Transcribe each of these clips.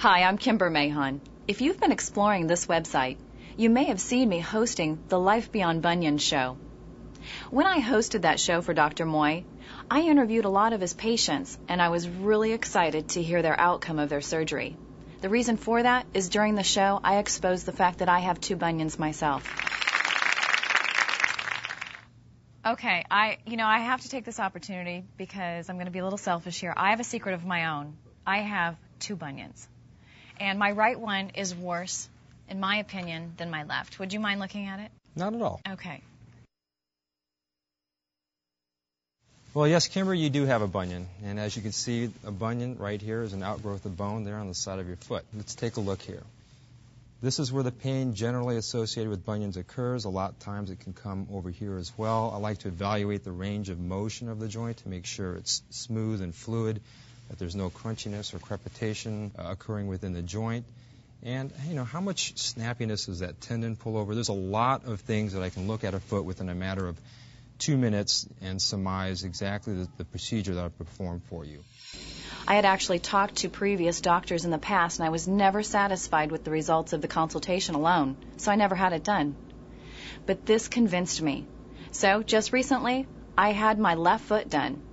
Hi, I'm Kimber. If you've been exploring this website, you may have seen me hosting the Life Beyond Bunions show. When I hosted that show for Dr. Moy, I interviewed a lot of his patients, and I was really excited to hear their outcome of their surgery. The reason for that is during the show, I exposed the fact that I have 2 bunions myself. Okay, I have to take this opportunity because I'm going to be a little selfish here. I have a secret of my own. I have 2 bunions. And my right one is worse, in my opinion, than my left. Would you mind looking at it? Not at all. Okay. Well, yes, Kimber, you do have a bunion. And as you can see, a bunion right here is an outgrowth of bone there on the side of your foot. Let's take a look here. This is where the pain generally associated with bunions occurs. A lot of times it can come over here as well. I like to evaluate the range of motion of the joint to make sure it's smooth and fluid, that there's no crunchiness or crepitation occurring within the joint. And, how much snappiness does that tendon pull over? There's a lot of things that I can look at a foot within a matter of 2 minutes and surmise exactly the procedure that I performed for you. I had actually talked to previous doctors in the past, and I was never satisfied with the results of the consultation alone, so I never had it done. But this convinced me. So just recently, I had my left foot done.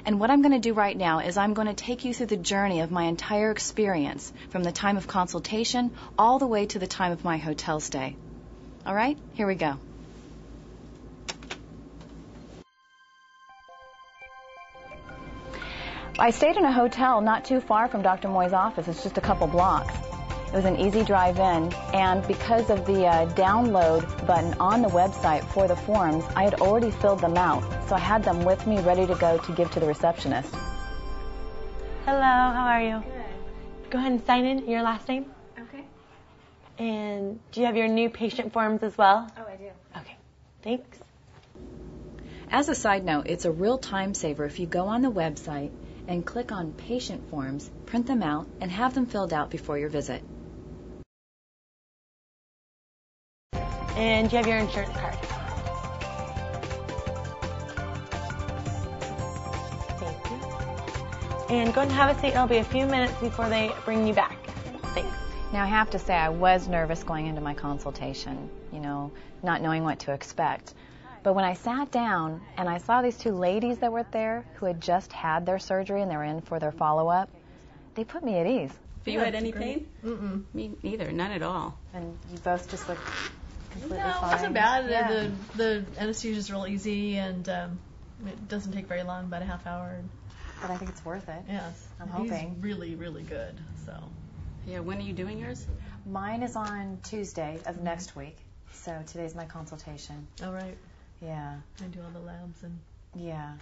And what I'm going to do right now is I'm going to take you through the journey of my entire experience, from the time of consultation all the way to the time of my hotel stay. All right, here we go. I stayed in a hotel not too far from Dr. Moy's office. It's just a couple blocks. It was an easy drive in, and because of the download button on the website for the forms, I had already filled them out, so I had them with me ready to go to give to the receptionist. Hello, how are you? Good. Go ahead and sign in your last name. Okay. And do you have your new patient forms as well? Oh, I do. Okay, thanks. As a side note, it's a real time saver if you go on the website and click on patient forms, print them out, and have them filled out before your visit. And do you have your insurance card? Thank you. And go ahead and have a seat. It'll be a few minutes before they bring you back. Thanks. Now, I have to say I was nervous going into my consultation, not knowing what to expect. But when I sat down and I saw these 2 ladies that were there who had just had their surgery and they were in for their follow-up, they put me at ease. Have you had any pain? Mm-mm. Me neither, none at all. And you both just looked completely No, fine. it wasn't bad. Yeah. The anesthesia is real easy, and it doesn't take very long, about a half hour. But I think it's worth it. Yes. I'm hoping. He's really, really good. So. Yeah, when are you doing yours? Mine is on Tuesday of next week, so today's my consultation. All right. Yeah. I do all the labs and. Yeah.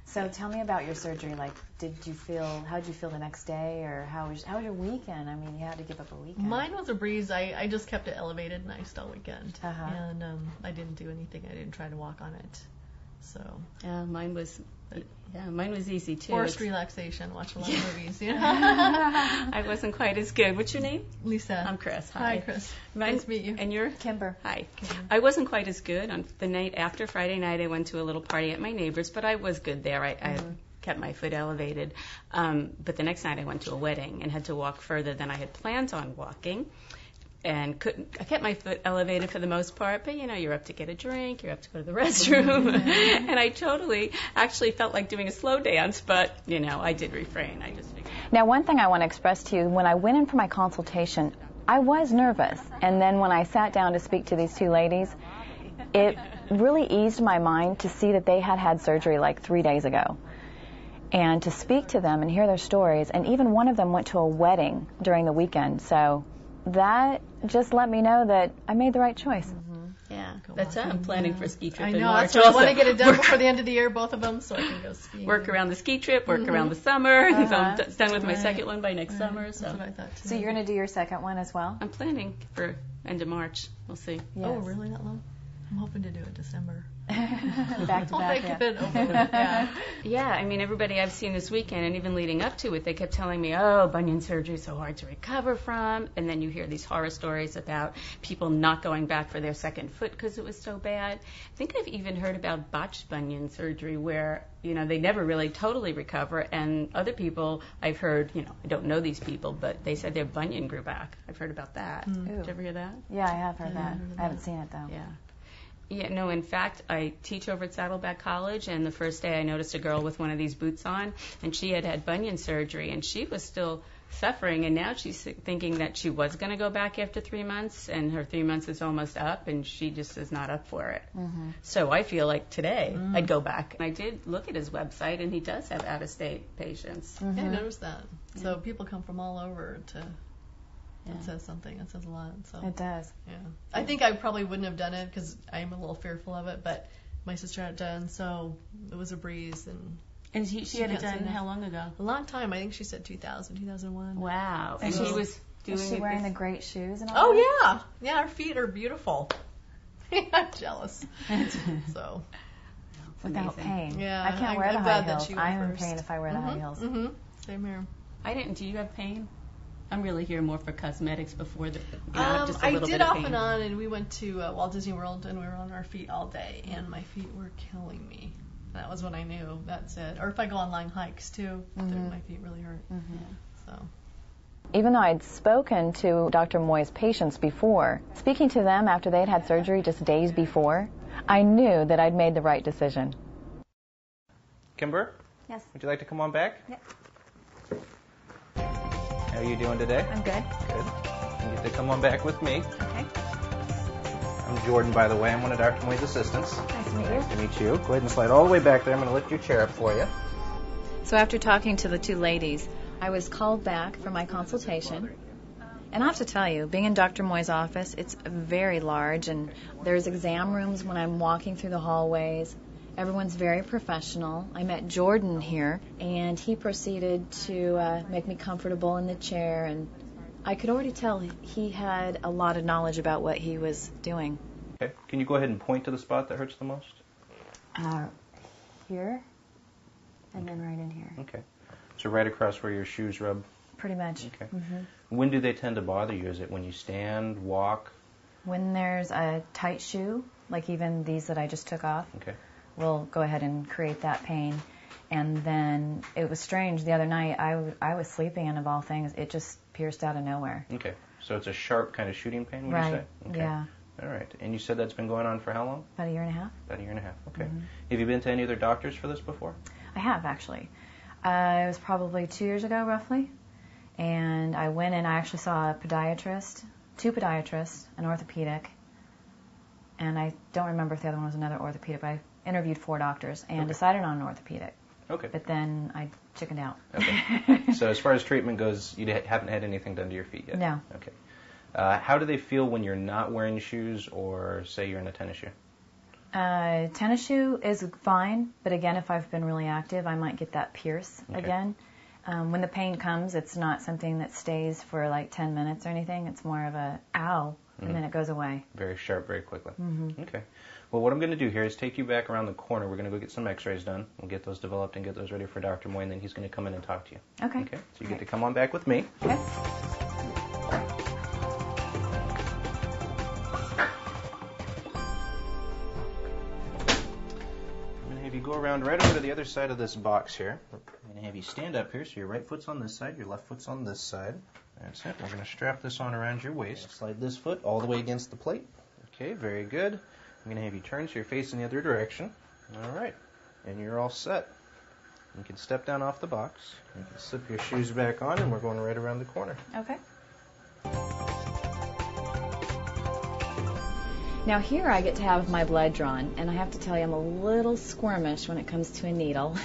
So tell me about your surgery. Like, how did you feel the next day, or how was your weekend? I mean, you had to give up a weekend. Mine was a breeze. I just kept it elevated nice all weekend. Uh-huh. And I didn't do anything. I didn't try to walk on it. So. Mine was easy too. Forced relaxation. Watch a lot of movies. You know? I wasn't quite as good. What's your name? Lisa. I'm Chris. Hi, Chris. Nice to meet you. And you're? Kimber. Hi. Kimber. I wasn't quite as good. On the night after Friday night, I went to a little party at my neighbor's, but I was good there. I kept my foot elevated. But the next night I went to a wedding and had to walk further than I had planned on walking. And I kept my foot elevated for the most part, but you're up to get a drink, you're up to go to the restroom. And I totally actually felt like doing a slow dance, but, I did refrain. I just figured. Now, one thing I want to express to you, when I went in for my consultation, I was nervous. And then when I sat down to speak to these 2 ladies, it really eased my mind to see that they had had surgery like 3 days ago. And to speak to them and hear their stories, and even one of them went to a wedding during the weekend. So that just let me know that I made the right choice. Yeah, that's it. I'm planning for a ski trip in I know. March. That's why I want to get it done before the end of the year, both of them, so I can go skiing. Work around the ski trip, work around the summer. So I'm done with my second one by next summer. So. That's what I thought too. So you're going to do your second one as well? I'm planning for end of March. We'll see. Yes. Oh, really? That long? I'm hoping to do it December. Back to I'll back. make it over. Yeah. Yeah, I mean, everybody I've seen this weekend, and even leading up to it, they kept telling me, oh, bunion surgery is so hard to recover from. And then you hear these horror stories about people not going back for their second foot because it was so bad. I think I've even heard about botched bunion surgery where, they never really totally recover. And other people I've heard, I don't know these people, but they said their bunion grew back. I've heard about that. Did you ever hear that? Yeah, I have heard that. I haven't seen it, though. Yeah. Yeah, no, in fact, I teach over at Saddleback College, and the first day I noticed a girl with one of these boots on, and she had had bunion surgery, and she was still suffering, and now she's thinking that she was going to go back after 3 months, and her 3 months is almost up, and she just is not up for it. Mm-hmm. So I feel like today I'd go back. I did look at his website, and he does have out-of-state patients. Yeah, I noticed that. So people come from all over to... It says something. It says a lot. So It does. Yeah. I think I probably wouldn't have done it because I'm a little fearful of it, but my sister had it done, so it was a breeze. And she had it done how long ago? A long time. I think she said 2001. Wow. And she was doing Is she wearing the great shoes and all Oh, that? yeah. Yeah, her feet are beautiful. I'm jealous. So. Without pain. Yeah. I can't wear the high heels. I'm in pain if I wear the high heels. Mm-hmm. Same here. I didn't. Do you have pain? I'm really here more for cosmetics before the, just a little I did bit of off pain. and on, and we went to Walt Disney World, and we were on our feet all day, and my feet were killing me. That was when I knew that's it. Or if I go on long hikes too, my feet really hurt. Mm-hmm. So. Even though I'd spoken to Dr. Moy's patients before, speaking to them after they'd had surgery just days before, I knew that I'd made the right decision. Kimber? Yes. Would you like to come on back? Yep. How are you doing today? I'm good. Good. You get to come on back with me. Okay. I'm Jordan, by the way. I'm one of Dr. Moy's assistants. Nice to meet you. Nice to meet you. Go ahead and slide all the way back there. I'm going to lift your chair up for you. So after talking to the two ladies, I was called back for my consultation. And I have to tell you, being in Dr. Moy's office, it's very large, and there's exam rooms when I'm walking through the hallways. Everyone's very professional. I met Jordan here, and he proceeded to make me comfortable in the chair, and I could already tell he had a lot of knowledge about what he was doing. Okay. Can you go ahead and point to the spot that hurts the most? Here, and then right in here. Okay. So right across where your shoes rub? Pretty much. Okay. Mm-hmm. When do they tend to bother you? Is it when you stand, walk? When there's a tight shoe, like even these that I just took off, Okay. will go ahead and create that pain. And then it was strange. The other night, I was sleeping, and of all things, it just pierced out of nowhere. Okay. So it's a sharp kind of shooting pain, would you say? Okay. Yeah. All right. And you said that's been going on for how long? About a year and a half. About a year and a half. Okay. Mm-hmm. Have you been to any other doctors for this before? I have, actually. It was probably 2 years ago, roughly. And I went and I actually saw a podiatrist, two podiatrists, an orthopedic, and I don't remember if the other one was another orthopedic, but I interviewed 4 doctors and decided on an orthopedic. Okay. But then I chickened out. Okay. So as far as treatment goes, you haven't had anything done to your feet yet? No. Okay. How do they feel when you're not wearing shoes or, say, you're in a tennis shoe? Tennis shoe is fine, but again, if I've been really active, I might get that pierce again. When the pain comes, it's not something that stays for like 10 minutes or anything. It's more of a ow, and then it goes away. Very sharp, very quickly. Mm-hmm. Okay. Well, what I'm going to do here is take you back around the corner. We're going to go get some x-rays done. We'll get those developed and get those ready for Dr. Moy, and then he's going to come in and talk to you. Okay. Okay. So you get to come on back with me. Okay. You go around right over to the other side of this box here. I'm going to have you stand up here, so your right foot's on this side, your left foot's on this side. That's it. We're going to strap this on around your waist. Slide this foot all the way against the plate. Okay, very good. I'm going to have you turn so you're facing the other direction. All right. And you're all set. You can step down off the box. You can slip your shoes back on, and we're going right around the corner. Okay. Now here I get to have my blood drawn, and I have to tell you I'm a little squirmish when it comes to a needle.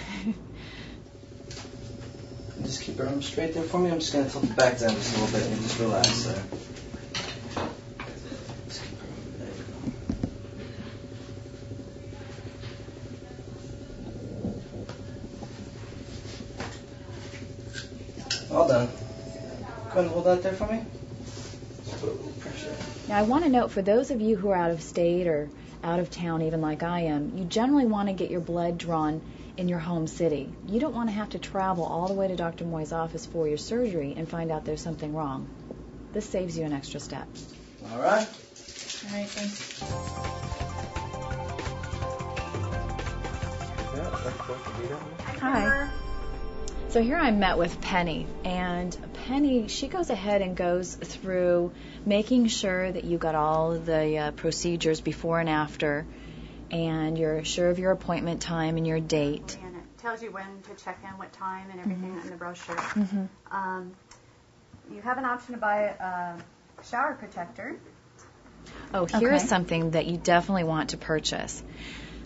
Just keep your arms straight there for me. I'm just going to tilt it back down just a little bit and just relax there. Just keep your arm. All done. Go ahead and hold that there for me. Just put a little pressure. Now I want to note, for those of you who are out of state or out of town, even like I am, you generally want to get your blood drawn in your home city. You don't want to have to travel all the way to Dr. Moy's office for your surgery and find out there's something wrong. This saves you an extra step. All right. All right, thanks. Hi. So here I met with Penny, and Penny, she goes ahead and goes through making sure that you got all of the procedures before and after, and you're sure of your appointment time and your date. And it tells you when to check in, what time, and everything in the brochure. You have an option to buy a shower protector. Oh, here's something that you definitely want to purchase.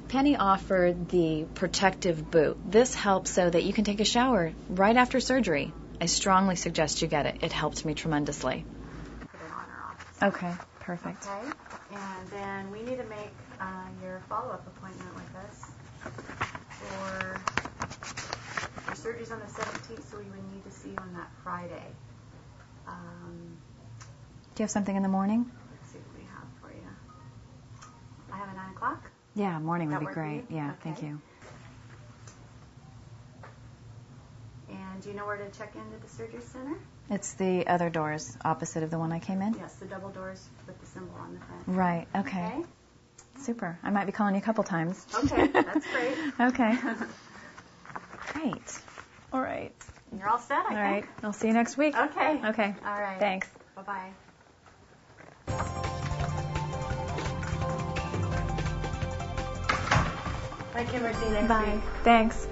Penny offered the protective boot. This helps so that you can take a shower right after surgery. I strongly suggest you get it. It helped me tremendously. Put it on or off. Okay, perfect. Okay, and then we need to make your follow-up appointment with us for your surgery's on the 17th, so we would need to see you on that Friday. Do you have something in the morning? Let's see what we have for you. I have a 9 o'clock. Yeah, morning would That be work for great. you? Yeah, Okay. thank you. And do you know where to check into the surgery center? It's the other doors opposite of the one I came in? Yes, the double doors with the symbol on the front. Right, okay. Okay? Super. I might be calling you a couple times. Okay, that's great. Okay. Great. All right. You're all set, I All think. right. I'll see you next week. Okay. Okay. All right. Thanks. Bye-bye. Bye, Kimber. See you next Bye. week. Thanks.